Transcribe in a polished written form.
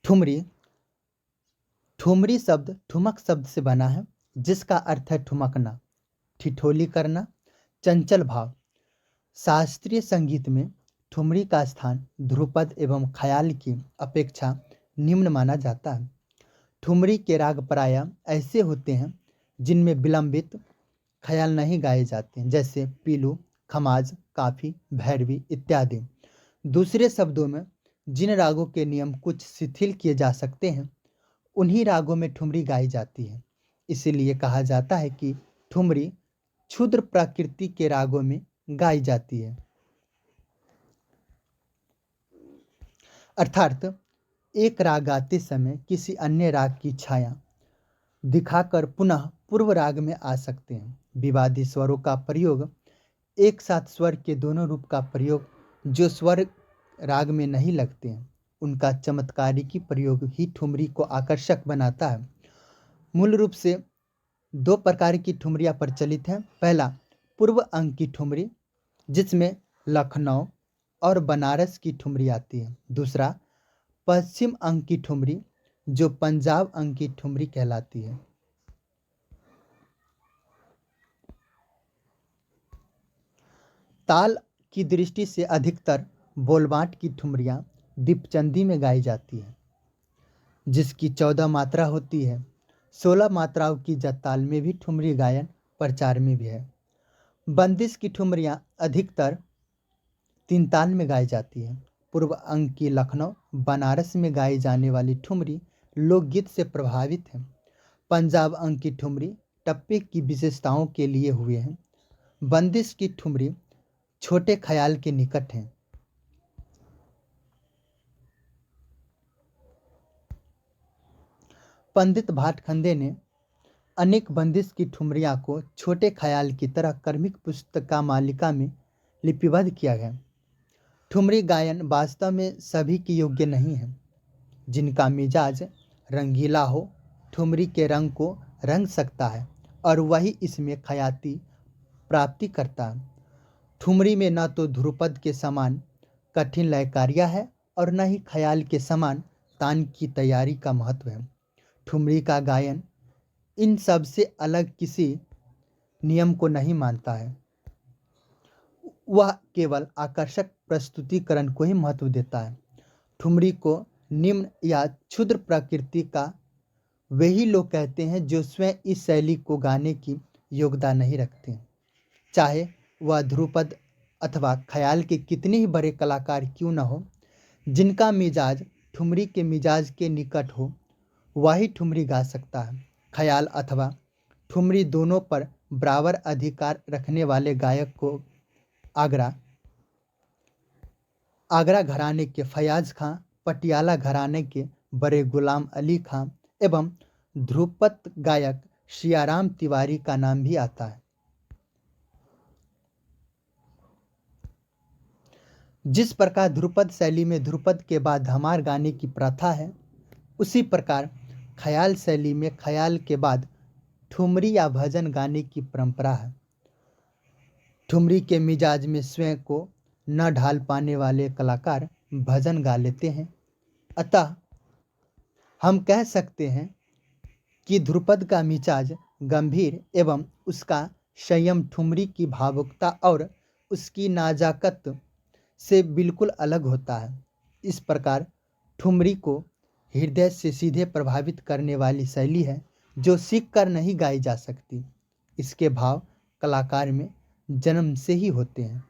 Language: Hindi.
ठुमरी ठुमरी शब्द ठुमक शब्द से बना है, जिसका अर्थ है ठुमकना, ठिठोली करना, चंचल भाव। शास्त्रीय संगीत में ठुमरी का स्थान ध्रुपद एवं ख्याल की अपेक्षा निम्न माना जाता है। ठुमरी के राग प्रायः ऐसे होते हैं जिनमें विलंबित ख्याल नहीं गाए जाते, जैसे पीलू, खमाज, काफी, भैरवी इत्यादि। दूसरे शब्दों में, जिन रागों के नियम कुछ शिथिल किए जा सकते हैं, उन्हीं रागों में ठुमरी गाई जाती है। इसीलिए कहा जाता है कि ठुमरी क्षुद्र प्रकृति के रागों में गाई जाती है। अर्थात एक राग गाते समय किसी अन्य राग की छाया दिखाकर पुनः पूर्व राग में आ सकते हैं। विवादी स्वरों का प्रयोग, एक साथ स्वर के दोनों रूप का प्रयोग जो स्वर राग में नहीं लगते हैं, उनका चमत्कारिकी प्रयोग ही ठुमरी को आकर्षक बनाता है। मूल रूप से दो प्रकार की ठुमरियाँ प्रचलित हैं। पहला, पूर्व अंग की ठुमरी, जिसमें लखनऊ और बनारस की ठुमरी आती है। दूसरा, पश्चिम अंग की ठुमरी, जो पंजाब अंग की ठुमरी कहलाती है। ताल की दृष्टि से अधिकतर बोलबाट की ठुमरियाँ दीपचंदी में गाई जाती है, जिसकी 14 मात्रा होती है। 16 मात्राओं की जत्ताल में भी ठुमरी गायन प्रचार में भी है। बंदिश की ठुमरियाँ अधिकतर 3 ताल में गाई जाती है। पूर्व अंग की लखनऊ, बनारस में गाई जाने वाली ठुमरी लोकगीत से प्रभावित है। पंजाब अंग की ठुमरी टप्पे की विशेषताओं के लिए हुए हैं। बंदिश की ठुमरी छोटे ख्याल के निकट हैं। पंडित भाटखंडे ने अनेक बंदिश की ठुमरियाँ को छोटे ख्याल की तरह कर्मिक पुस्तका मालिका में लिपिबद्ध किया गया। ठुमरी गायन वास्तव में सभी के योग्य नहीं है। जिनका मिजाज रंगीला हो, ठुमरी के रंग को रंग सकता है और वही इसमें ख्याति प्राप्ति करता है। ठुमरी में न तो ध्रुपद के समान कठिन लयकारिता है और न ही ख्याल के समान तान की तैयारी का महत्व है। ठुमरी का गायन इन सब से अलग किसी नियम को नहीं मानता है। वह केवल आकर्षक प्रस्तुतिकरण को ही महत्व देता है। ठुमरी को निम्न या क्षुद्र प्रकृति का वही लोग कहते हैं जो स्वयं इस शैली को गाने की योग्यता नहीं रखते, चाहे वह ध्रुपद अथवा ख्याल के कितने ही बड़े कलाकार क्यों न हो। जिनका मिजाज ठुमरी के मिजाज के निकट हो, वही ठुमरी गा सकता है। ख्याल अथवा ठुमरी दोनों पर बराबर अधिकार रखने वाले गायक को आगरा घराने के फयाज खां, पटियाला घराने के बड़े गुलाम अली खां एवं ध्रुपद गायक सियाराम तिवारी का नाम भी आता है। जिस प्रकार ध्रुपद शैली में ध्रुपद के बाद धमार गाने की प्रथा है, उसी प्रकार ख्याल शैली में ख्याल के बाद ठुमरी या भजन गाने की परंपरा है। ठुमरी के मिजाज में स्वयं को न ढाल पाने वाले कलाकार भजन गा लेते हैं। अतः हम कह सकते हैं कि ध्रुपद का मिजाज गंभीर एवं उसका संयम ठुमरी की भावुकता और उसकी नाजाकत से बिल्कुल अलग होता है। इस प्रकार ठुमरी को हृदय से सीधे प्रभावित करने वाली शैली है, जो सीख कर नहीं गाई जा सकती। इसके भाव कलाकार में जन्म से ही होते हैं।